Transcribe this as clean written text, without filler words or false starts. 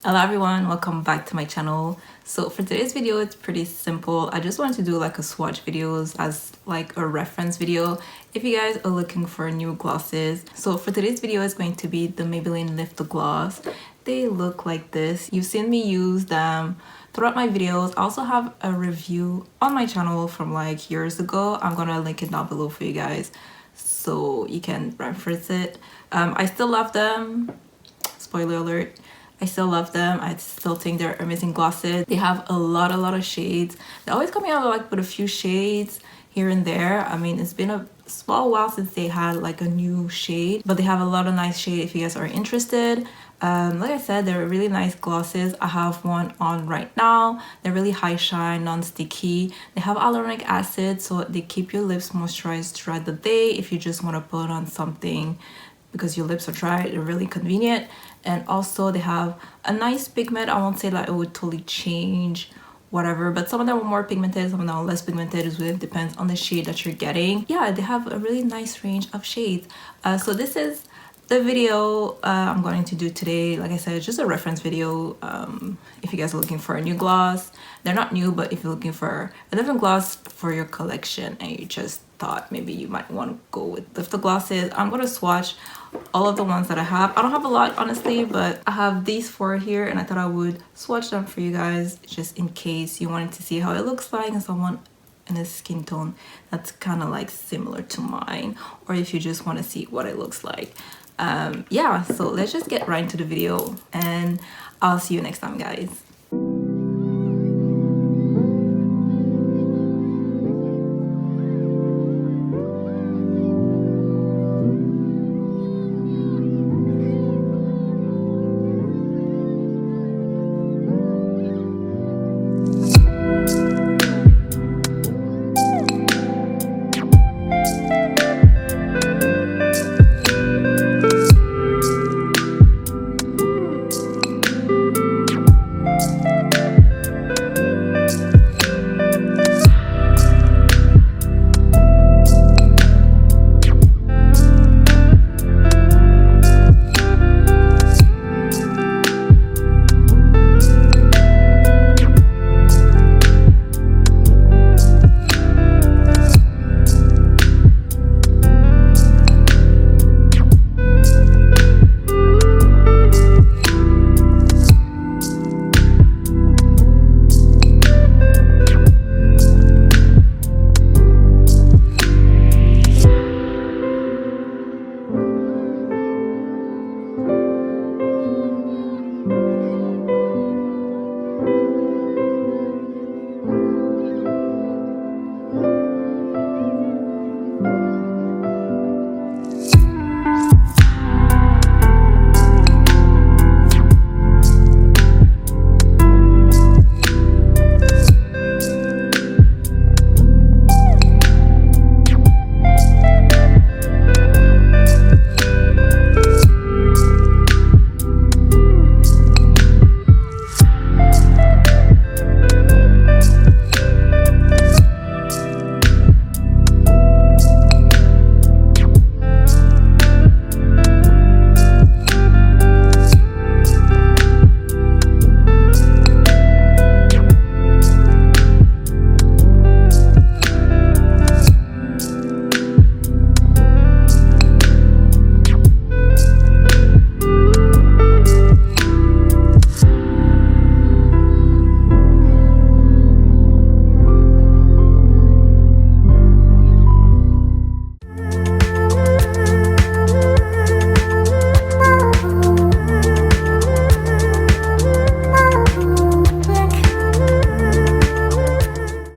Hello everyone, welcome back to my channel. So for today's video, it's pretty simple. I just wanted to do like a swatch videos as like a reference video if you guys are looking for new glosses. So for today's video, it's going to be the Maybelline Lifter Gloss. They look like this. You've seen me use them throughout my videos. I also have a review on my channel from like years ago. I'm gonna link it down below for you guys so you can reference it. I still love them. Spoiler alert. I still love them. I still think they're amazing glosses. They have a lot of shades. They're always coming out like with a few shades here and there. I mean, it's been a small while since they had like a new shade, but they have a lot of nice shade if you guys are interested. Like I said, they're really nice glosses. I have one on right now. They're really high shine, non-sticky. They have hyaluronic acid, so they keep your lips moisturized throughout the day if you just want to put on something because your lips are dry. They're really convenient. And also they have a nice pigment. I won't say that it would totally change whatever, but some of them are more pigmented, some of them are less pigmented. It really depends on the shade that you're getting. Yeah, they have a really nice range of shades. So this is the video I'm going to do today. Like I said, it's just a reference video. If you guys are looking for a new gloss, they're not new, but if you're looking for a different gloss for your collection and you just thought maybe you might want to go with lifter glosses, I'm going to swatch all of the ones that I have. I don't have a lot, honestly, but I have these four here and I thought I would swatch them for you guys just in case you wanted to see how it looks like and someone in a skin tone that's kind of like similar to mine, or if you just want to see what it looks like. Yeah, so let's just get right into the video and I'll see you next time, guys.